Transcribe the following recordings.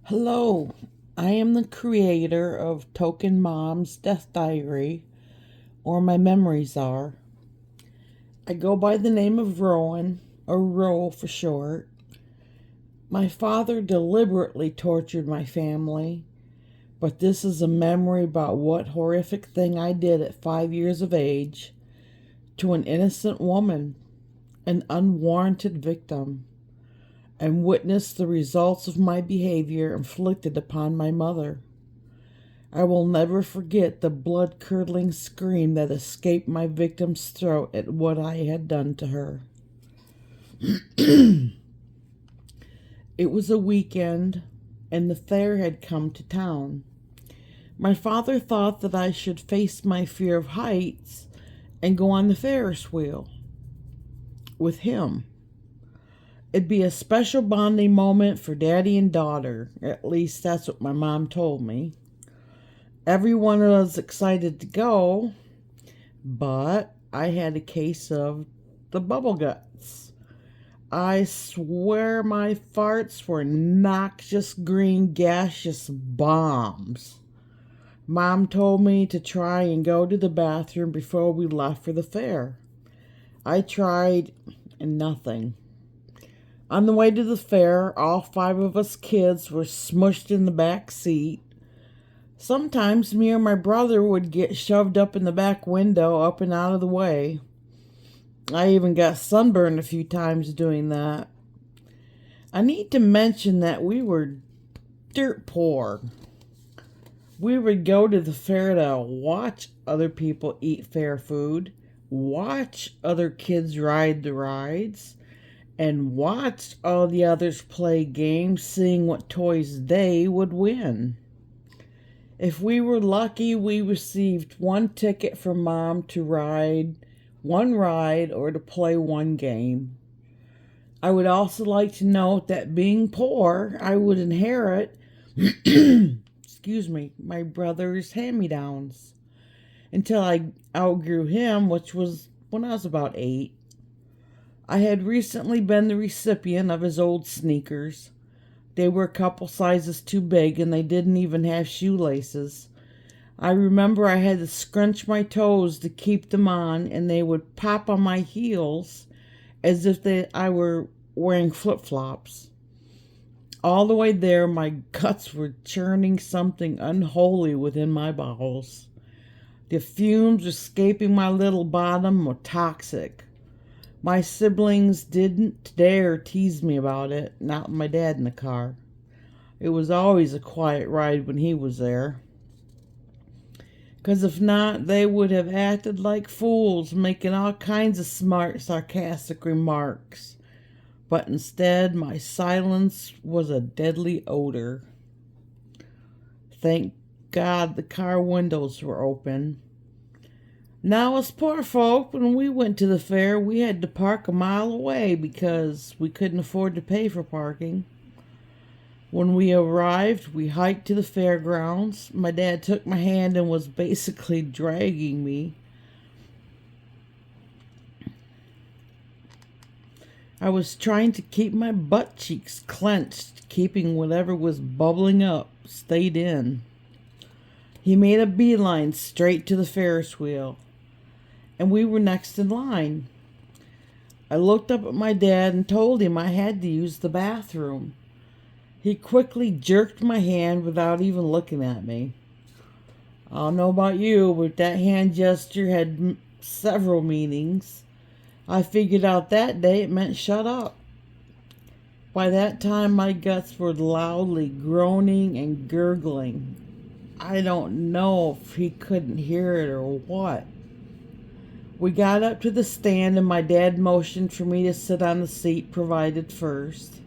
Hello, I am the creator of Token Mom's Death Diary, or my memories are. I go by the name of Rowan, or Ro for short. My father deliberately tortured my family, but this is a memory about what horrific thing I did at 5 years of age to an innocent woman, an unwarranted victim, and witnessed the results of my behavior inflicted upon my mother. I will never forget the blood-curdling scream that escaped my victim's throat at what I had done to her. It was a weekend, and the fair had come to town. My father thought that I should face my fear of heights and go on the Ferris wheel with him. It'd be a special bonding moment for daddy and daughter. At least that's what my mom told me. Everyone was excited to go, but I had a case of the bubble guts. I swear my farts were noxious green gaseous bombs. Mom told me to try and go to the bathroom before we left for the fair. I tried, and nothing. On the way to the fair, all 5 of us kids were smushed in the back seat. Sometimes me or my brother would get shoved up in the back window, up and out of the way. I even got sunburned a few times doing that. I need to mention that we were dirt poor. We would go to the fair to watch other people eat fair food, watch other kids ride the rides, and watch all the others play games, seeing what toys they would win. If we were lucky, we received 1 ticket from Mom to ride 1 ride or to play 1 game. I would also like to note that being poor, I would inherit my brother's hand-me-downs until I outgrew him, which was when I was about 8. I had recently been the recipient of his old sneakers. They were a couple sizes too big, and they didn't even have shoelaces. I remember I had to scrunch my toes to keep them on, and they would pop on my heels as if I were wearing flip-flops. All the way there, my guts were churning something unholy within my bowels. The fumes escaping my little bottom were toxic. My siblings didn't dare tease me about it, not my dad in the car. It was always a quiet ride when he was there. 'Cause if not, they would have acted like fools, making all kinds of smart, sarcastic remarks. But instead, my silence was a deadly odor. Thank God the car windows were open. Now, as poor folk, when we went to the fair, we had to park a mile away because we couldn't afford to pay for parking. When we arrived, we hiked to the fairgrounds. My dad took my hand and was basically dragging me. I was trying to keep my butt cheeks clenched, keeping whatever was bubbling up stayed in. He made a beeline straight to the Ferris wheel, and we were next in line. I looked up at my dad and told him I had to use the bathroom. He quickly jerked my hand without even looking at me. I don't know about you, but that hand gesture had several meanings. I figured out that day it meant shut up. By that time, my guts were loudly groaning and gurgling. I don't know if he couldn't hear it or what. We got up to the stand and my dad motioned for me to sit on the seat provided first.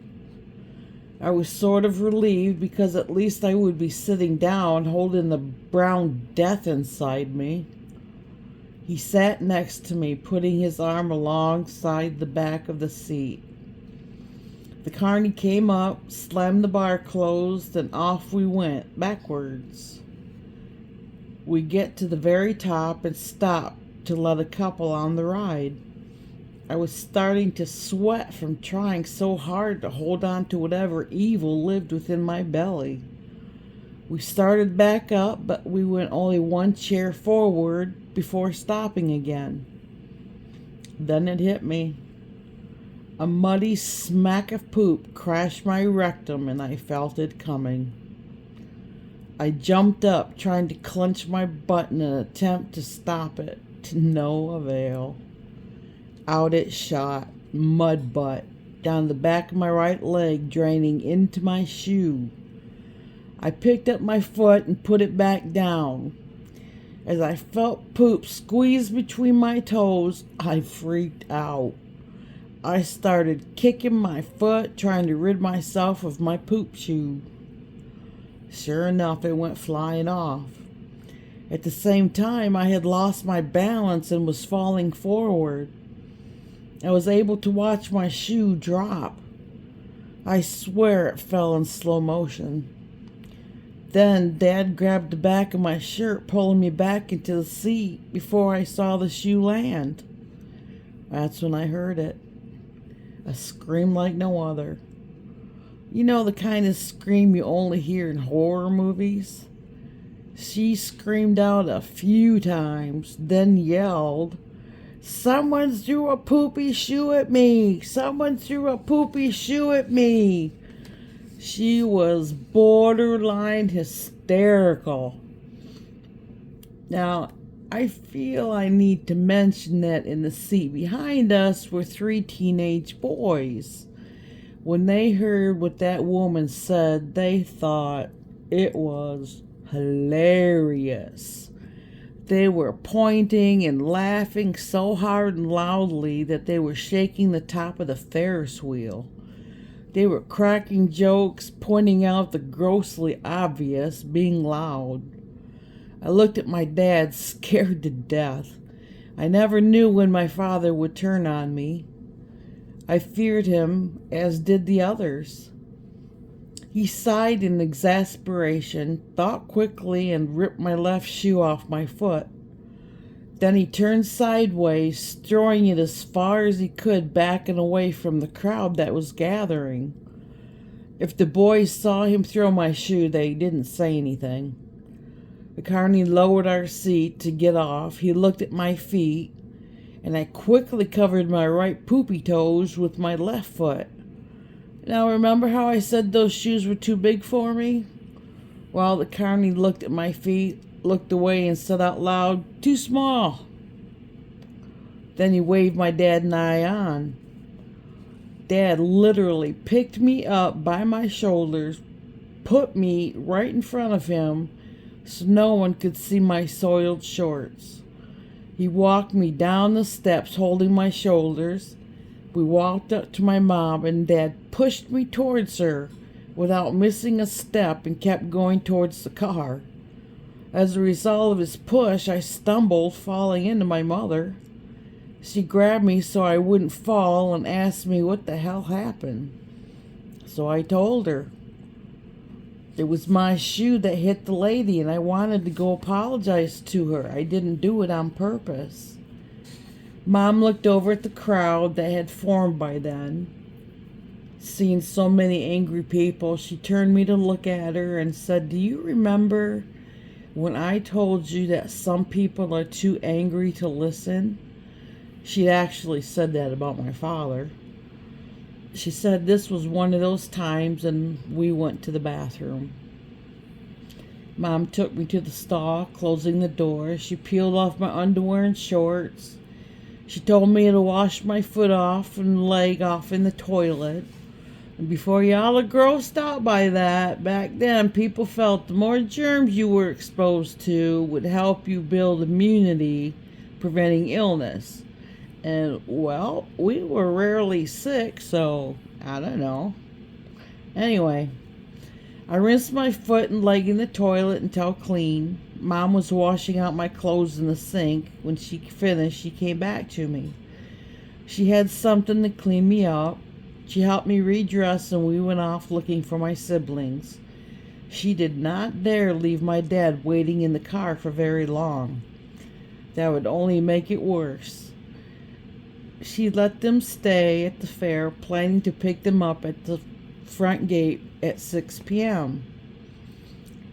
I was sort of relieved because at least I would be sitting down holding the brown death inside me. He sat next to me, putting his arm alongside the back of the seat. The carny came up, slammed the bar closed, and off we went, backwards. We get to the very top and stop to let a couple on the ride. I was starting to sweat from trying so hard to hold on to whatever evil lived within my belly. We started back up, but we went only one chair forward before stopping again. Then it hit me. A muddy smack of poop crashed my rectum and I felt it coming. I jumped up, trying to clench my butt in an attempt to stop it, to no avail. Out it shot, mud butt, down the back of my right leg, draining into my shoe. I picked up my foot and put it back down. As I felt poop squeeze between my toes, I freaked out. I started kicking my foot, trying to rid myself of my poop shoe. Sure enough, it went flying off. At the same time, I had lost my balance and was falling forward. I was able to watch my shoe drop. I swear it fell in slow motion. Then Dad grabbed the back of my shirt, pulling me back into the seat before I saw the shoe land. That's when I heard it. A scream like no other. You know, the kind of scream you only hear in horror movies? She screamed out a few times, then yelled, "Someone threw a poopy shoe at me! Someone threw a poopy shoe at me!" She was borderline hysterical. Now, I feel I need to mention that in the seat behind us were 3 teenage boys. When they heard what that woman said, they thought it was hilarious. They were pointing and laughing so hard and loudly that they were shaking the top of the Ferris wheel. They were cracking jokes, pointing out the grossly obvious, being loud. I looked at my dad, scared to death. I never knew when my father would turn on me. I feared him, as did the others. He sighed in exasperation, thought quickly, and ripped my left shoe off my foot. Then he turned sideways, throwing it as far as he could back and away from the crowd that was gathering. If the boys saw him throw my shoe, they didn't say anything. The carney lowered our seat to get off. He looked at my feet, and I quickly covered my right poopy toes with my left foot. Now, remember how I said those shoes were too big for me? Well, the carney looked at my feet, looked away, and said out loud, "Too small." Then he waved my dad and I on. Dad literally picked me up by my shoulders, put me right in front of him so no one could see my soiled shorts. He walked me down the steps holding my shoulders. We walked up to my mom and Dad pushed me towards her without missing a step and kept going towards the car. As a result of his push, I stumbled, falling into my mother. She grabbed me so I wouldn't fall and asked me what the hell happened. So I told her. It was my shoe that hit the lady, and I wanted to go apologize to her. I didn't do it on purpose. Mom looked over at the crowd that had formed by then. Seeing so many angry people, she turned me to look at her and said, "Do you remember when I told you that some people are too angry to listen?" She'd actually said that about my father. She said this was one of those times, and we went to the bathroom. Mom took me to the stall, closing the door. She peeled off my underwear and shorts. She told me to wash my foot off and leg off in the toilet. And before y'all are grossed out by that, back then people felt the more germs you were exposed to would help you build immunity, preventing illness. And, well, we were rarely sick, so I don't know. Anyway, I rinsed my foot and leg in the toilet until clean. Mom was washing out my clothes in the sink. When she finished, she came back to me. She had something to clean me up. She helped me redress, and we went off looking for my siblings. She did not dare leave my dad waiting in the car for very long. That would only make it worse. She let them stay at the fair, planning to pick them up at the front gate at 6 p.m.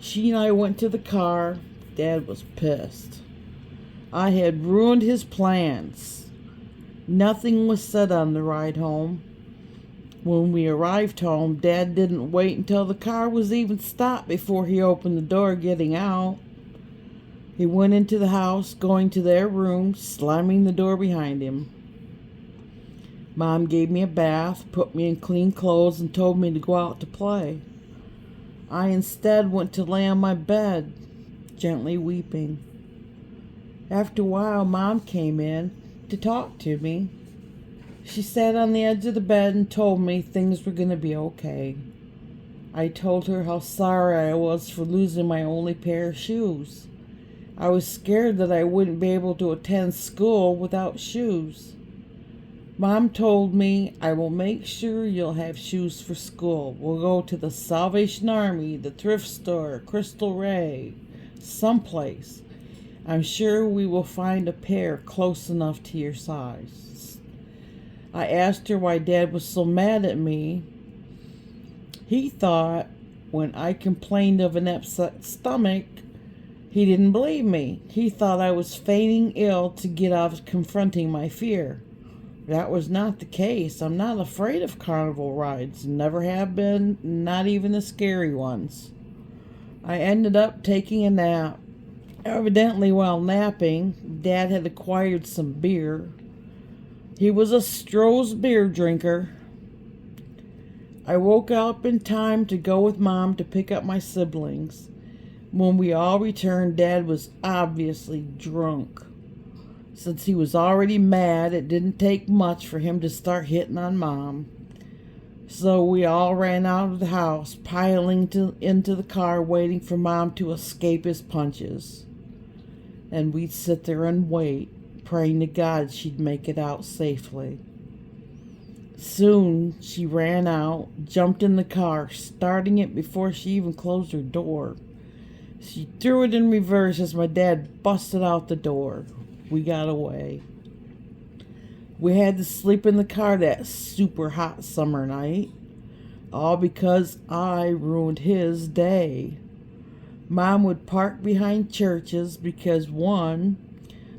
She and I went to the car. Dad was pissed. I had ruined his plans. Nothing was said on the ride home. When we arrived home, Dad didn't wait until the car was even stopped before he opened the door getting out. He went into the house, going to their room, slamming the door behind him. Mom gave me a bath, put me in clean clothes, and told me to go out to play. I instead went to lay on my bed, gently weeping. After a while, Mom came in to talk to me. She sat on the edge of the bed and told me things were going to be okay. I told her how sorry I was for losing my only pair of shoes. I was scared that I wouldn't be able to attend school without shoes. Mom told me, I will make sure you'll have shoes for school. We'll go to the Salvation Army, the thrift store, Crystal Ray, someplace. I'm sure we will find a pair close enough to your size. I asked her why Dad was so mad at me. He thought when I complained of an upset stomach, he didn't believe me. He thought I was feigning ill to get out of confronting my fear. That was not the case. I'm not afraid of carnival rides. Never have been, not even the scary ones. I ended up taking a nap. Evidently, while napping, Dad had acquired some beer. He was a Stroh's beer drinker. I woke up in time to go with Mom to pick up my siblings. When we all returned, Dad was obviously drunk. Since he was already mad, it didn't take much for him to start hitting on Mom. So we all ran out of the house, piling into the car, waiting for Mom to escape his punches. And we'd sit there and wait, praying to God she'd make it out safely. Soon she ran out, jumped in the car, starting it before she even closed her door. She threw it in reverse as my dad busted out the door. We got away. We had to sleep in the car that super hot summer night, all because I ruined his day. Mom would park behind churches because, one,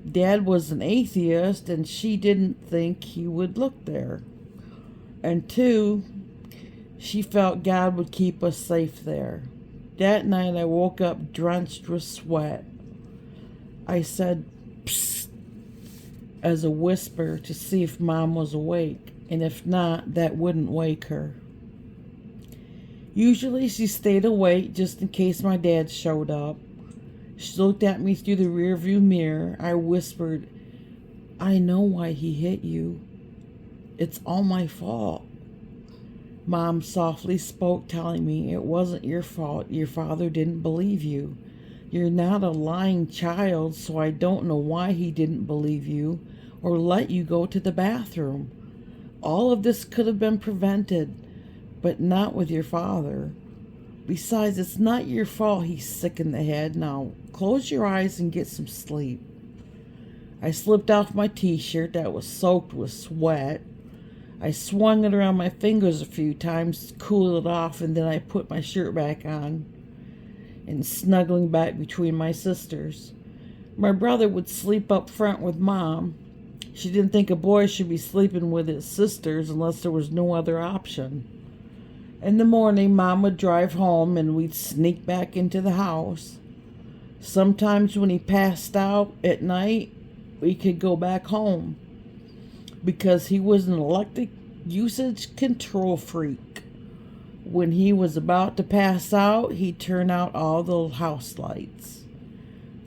Dad was an atheist and she didn't think he would look there. And two, she felt God would keep us safe there. That night I woke up drenched with sweat. I said, "Psst," as a whisper to see if Mom was awake, and if not, that wouldn't wake her. Usually she stayed awake just in case my dad showed up. She looked at me through the rearview mirror. I whispered, "I know why he hit you. It's all my fault." Mom softly spoke, telling me it wasn't your fault. Your father didn't believe you. You're not a lying child, so I don't know why he didn't believe you or let you go to the bathroom. All of this could have been prevented, but not with your father. Besides, it's not your fault he's sick in the head. Now, close your eyes and get some sleep. I slipped off my t-shirt that was soaked with sweat. I swung it around my fingers a few times to cool it off, and then I put my shirt back on and snuggling back between my sisters. My brother would sleep up front with Mom. She didn't think a boy should be sleeping with his sisters unless there was no other option. In the morning, Mom would drive home and we'd sneak back into the house. Sometimes when he passed out at night, we could go back home because he was an electric usage control freak. When he was about to pass out, he'd turn out all the house lights.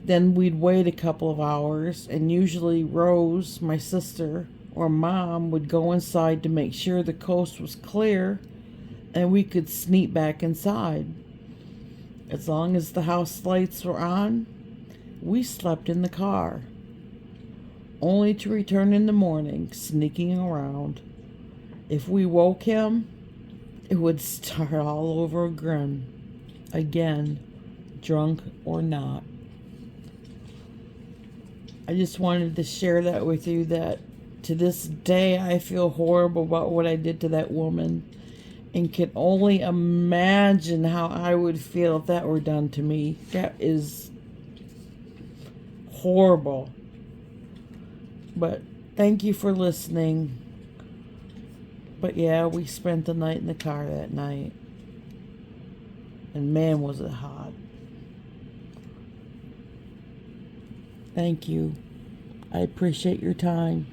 Then we'd wait a couple of hours, and usually Rose, my sister, or Mom would go inside to make sure the coast was clear and we could sneak back inside. As long as the house lights were on, we slept in the car, only to return in the morning, sneaking around. If we woke him, it would start all over again, drunk or not. I just wanted to share that with you, that To this day, I feel horrible about what I did to that woman and can only imagine how I would feel if that were done to me. That is horrible. But thank you for listening. But yeah, we spent the night in the car that night. And man, was it hot. Thank you. I appreciate your time.